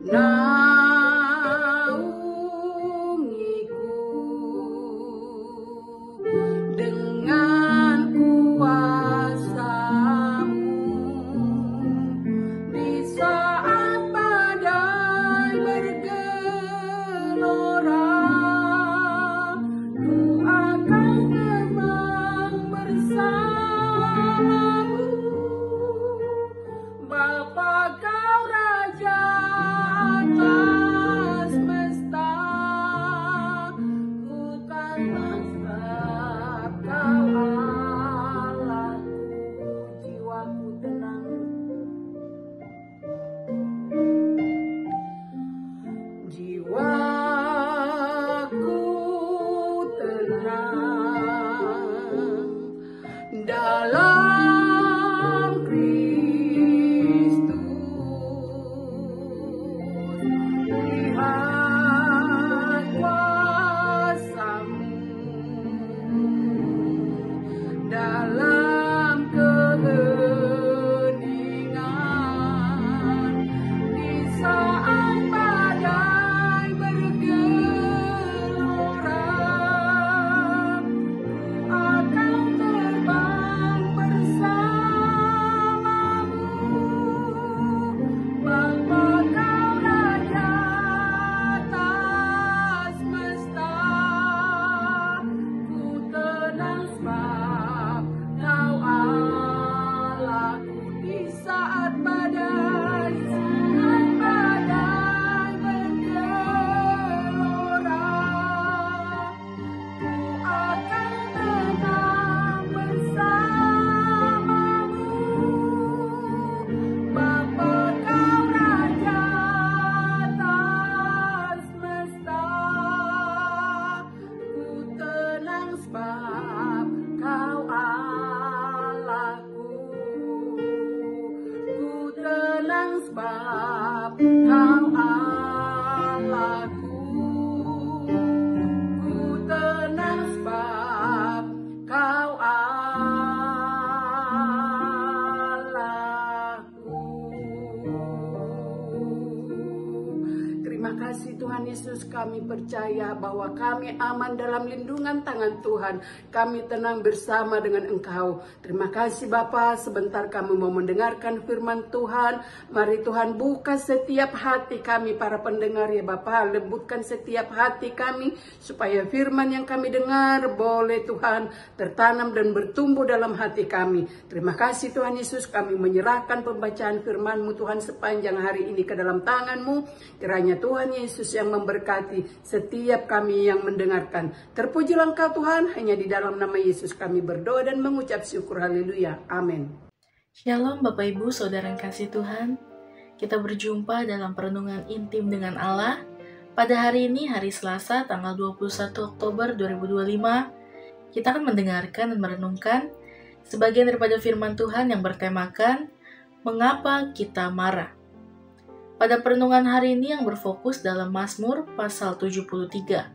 naungiku dengan kuasa-Mu di saat badai bergelora. Ku akan terbang bersama-Mu, Bapa, Kau Raja atas semesta. Ku kan menghadap Kau Allahku, jiwaku tenang. Jiwaku tenang dalam Kristus. Lihat kuasa-Mu dalam keheningan di saat badai bergelora. Ku akan terbang bersama-Mu, Bapa, Kau Raja atas semesta. Ku tenang sebab Kau Allahku di saat badai bergelora. Ku akan tenang bersama-Mu, Bapa, Kau Raja atas semesta. Ku tenang sebab Kau Allahku. Ku tenang sebab Kau Allahku. Ku tenang sebab Kau Allahku. Terima kasih Tuhan Yesus, kami percaya bahwa kami aman dalam lindungan tangan Tuhan. Kami tenang bersama dengan Engkau. Terima kasih Bapa, sebentar kami mau mendengarkan firman Tuhan. Mari Tuhan buka setiap hati kami para pendengar ya Bapa. Lembutkan setiap hati kami supaya firman yang kami dengar boleh Tuhan tertanam dan bertumbuh dalam hati kami. Terima kasih Tuhan Yesus, kami menyerahkan pembacaan firman-Mu Tuhan sepanjang hari ini ke dalam tangan-Mu. Kiranya Tuhan Yesus yang memberkati setiap kami yang mendengarkan. Terpujilah Engkau Tuhan, hanya di dalam nama Yesus kami berdoa dan mengucap syukur. Haleluya. Amin. Shalom Bapak Ibu Saudara yang kasih Tuhan. Kita berjumpa dalam perenungan intim dengan Allah. Pada hari ini, hari Selasa, tanggal 21 Oktober 2025, kita akan mendengarkan dan merenungkan sebagian daripada firman Tuhan yang bertemakan Mengapa Kita Marah. Pada perenungan hari ini yang berfokus dalam Mazmur pasal 73.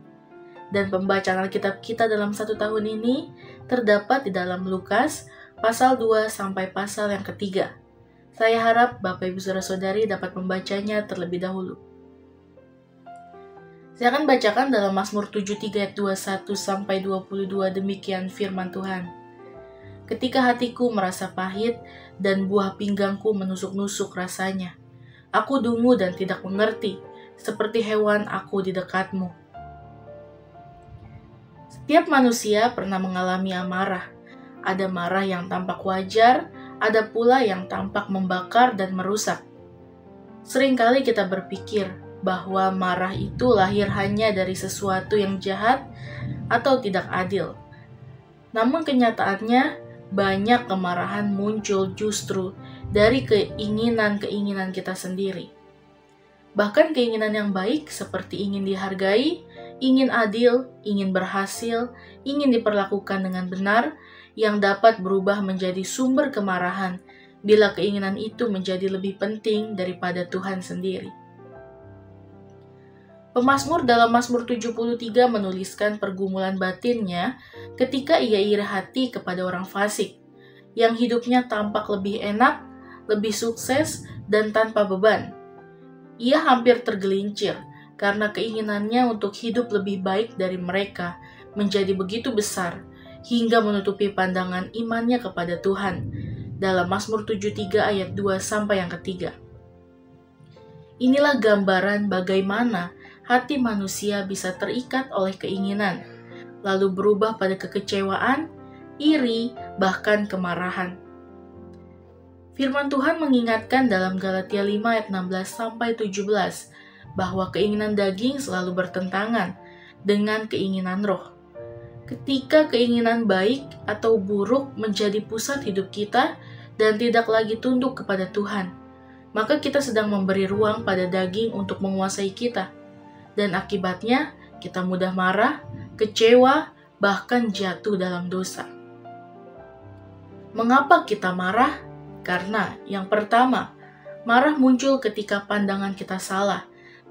Dan pembacaan Alkitab kita dalam satu tahun ini terdapat di dalam Lukas pasal 2 sampai pasal yang ketiga. Saya harap Bapak Ibu Saudara-saudari dapat membacanya terlebih dahulu. Saya akan bacakan dalam Mazmur 73 ayat 21 sampai 22, demikian firman Tuhan. Ketika hatiku merasa pahit dan buah pinggangku menusuk-nusuk rasanya, aku dungu dan tidak mengerti, seperti hewan aku di dekatmu. Setiap manusia pernah mengalami amarah. Ada marah yang tampak wajar, ada pula yang tampak membakar dan merusak. Seringkali kita berpikir bahwa marah itu lahir hanya dari sesuatu yang jahat atau tidak adil. Namun kenyataannya, banyak kemarahan muncul justru dari keinginan-keinginan kita sendiri. Bahkan keinginan yang baik seperti ingin dihargai, ingin adil, ingin berhasil, ingin diperlakukan dengan benar, yang dapat berubah menjadi sumber kemarahan bila keinginan itu menjadi lebih penting daripada Tuhan sendiri. Pemazmur dalam Mazmur 73 menuliskan pergumulan batinnya ketika ia iri hati kepada orang fasik, yang hidupnya tampak lebih enak, lebih sukses, dan tanpa beban. Ia hampir tergelincir karena keinginannya untuk hidup lebih baik dari mereka menjadi begitu besar hingga menutupi pandangan imannya kepada Tuhan. Dalam Mazmur 73 ayat 2 sampai yang ketiga. Inilah gambaran bagaimana hati manusia bisa terikat oleh keinginan, lalu berubah pada kekecewaan, iri, bahkan kemarahan. Firman Tuhan mengingatkan dalam Galatia 5 ayat 16 sampai 17 bahwa keinginan daging selalu bertentangan dengan keinginan roh. Ketika keinginan baik atau buruk menjadi pusat hidup kita dan tidak lagi tunduk kepada Tuhan, maka kita sedang memberi ruang pada daging untuk menguasai kita. Dan akibatnya, kita mudah marah, kecewa, bahkan jatuh dalam dosa. Mengapa kita marah? Karena yang pertama, marah muncul ketika pandangan kita salah.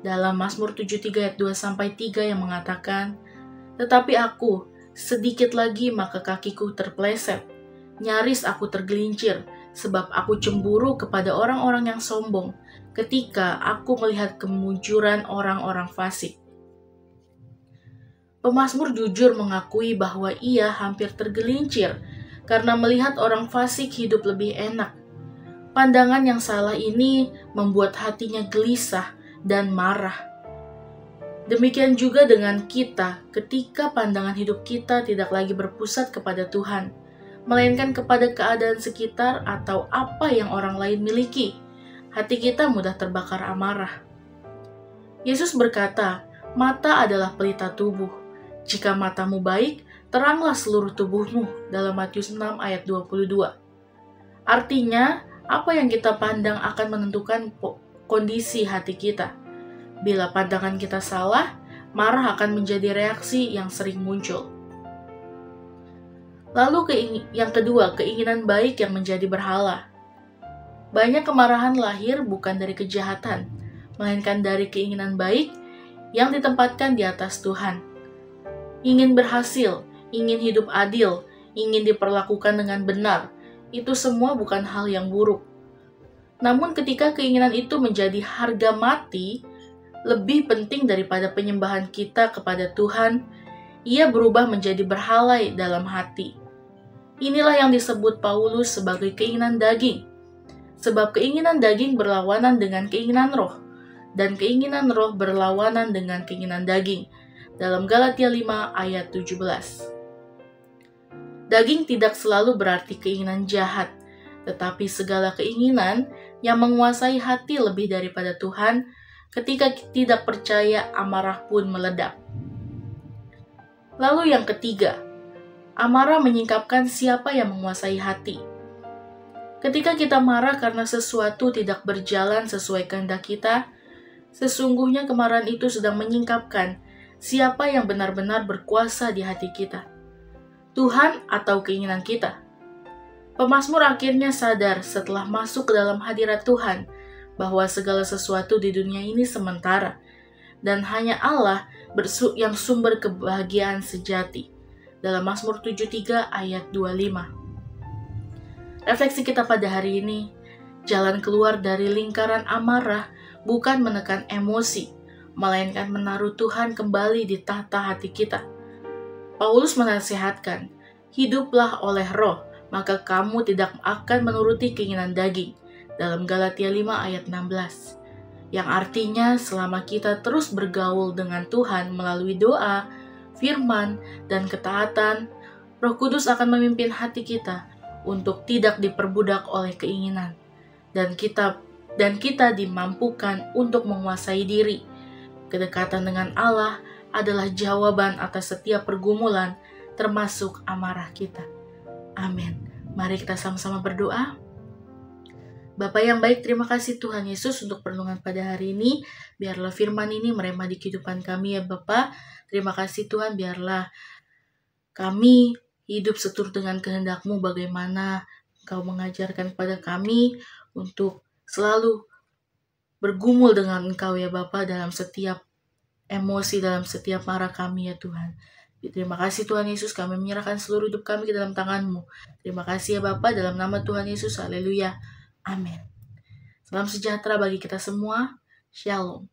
Dalam Mazmur 73 ayat 2-3 yang mengatakan, "Tetapi aku, sedikit lagi maka kakiku terpeleset. Nyaris aku tergelincir, sebab aku cemburu kepada orang-orang yang sombong ketika aku melihat kemunculan orang-orang fasik." Pemazmur jujur mengakui bahwa ia hampir tergelincir karena melihat orang fasik hidup lebih enak. Pandangan yang salah ini membuat hatinya gelisah dan marah. Demikian juga dengan kita ketika pandangan hidup kita tidak lagi berpusat kepada Tuhan, melainkan kepada keadaan sekitar atau apa yang orang lain miliki. Hati kita mudah terbakar amarah. Yesus berkata, "Mata adalah pelita tubuh. Jika matamu baik, teranglah seluruh tubuhmu." Dalam Matius 6 ayat 22. Artinya, apa yang kita pandang akan menentukan kondisi hati kita. Bila pandangan kita salah, marah akan menjadi reaksi yang sering muncul. Lalu yang kedua, keinginan baik yang menjadi berhala. Banyak kemarahan lahir bukan dari kejahatan, melainkan dari keinginan baik yang ditempatkan di atas Tuhan. Ingin berhasil, ingin hidup adil, ingin diperlakukan dengan benar, itu semua bukan hal yang buruk. Namun ketika keinginan itu menjadi harga mati, lebih penting daripada penyembahan kita kepada Tuhan, ia berubah menjadi berhala dalam hati. Inilah yang disebut Paulus sebagai keinginan daging. Sebab keinginan daging berlawanan dengan keinginan roh, dan keinginan roh berlawanan dengan keinginan daging. Dalam Galatia 5 ayat 17. Daging tidak selalu berarti keinginan jahat, tetapi segala keinginan yang menguasai hati lebih daripada Tuhan. Ketika tidak percaya, amarah pun meledak. Lalu yang ketiga, amarah menyingkapkan siapa yang menguasai hati. Ketika kita marah karena sesuatu tidak berjalan sesuai kehendak kita, sesungguhnya kemarahan itu sedang menyingkapkan siapa yang benar-benar berkuasa di hati kita. Tuhan atau keinginan kita. Pemazmur akhirnya sadar setelah masuk ke dalam hadirat Tuhan bahwa segala sesuatu di dunia ini sementara dan hanya Allah yang sumber kebahagiaan sejati. Dalam Mazmur 73 ayat 25. Refleksi kita pada hari ini, jalan keluar dari lingkaran amarah bukan menekan emosi, melainkan menaruh Tuhan kembali di tahta hati kita. Paulus menasihatkan, "Hiduplah oleh roh, maka kamu tidak akan menuruti keinginan daging." Dalam Galatia 5 ayat 16. Yang artinya selama kita terus bergaul dengan Tuhan melalui doa, firman, dan ketaatan, Roh Kudus akan memimpin hati kita untuk tidak diperbudak oleh keinginan. Dan kita dimampukan untuk menguasai diri. Kedekatan dengan Allah adalah jawaban atas setiap pergumulan, termasuk amarah kita. Amin. Mari kita sama-sama berdoa. Bapa yang baik, terima kasih Tuhan Yesus untuk perlindungan pada hari ini. Biarlah firman ini meremah di kehidupan kami ya Bapa. Terima kasih Tuhan, biarlah kami hidup seturut dengan kehendak-Mu, bagaimana Engkau mengajarkan kepada kami untuk selalu bergumul dengan Engkau ya Bapa dalam setiap emosi, dalam setiap marah kami ya Tuhan. Terima kasih Tuhan Yesus, kami menyerahkan seluruh hidup kami ke dalam tangan-Mu. Terima kasih ya Bapa, dalam nama Tuhan Yesus, haleluya, amin. Salam sejahtera bagi kita semua. Shalom.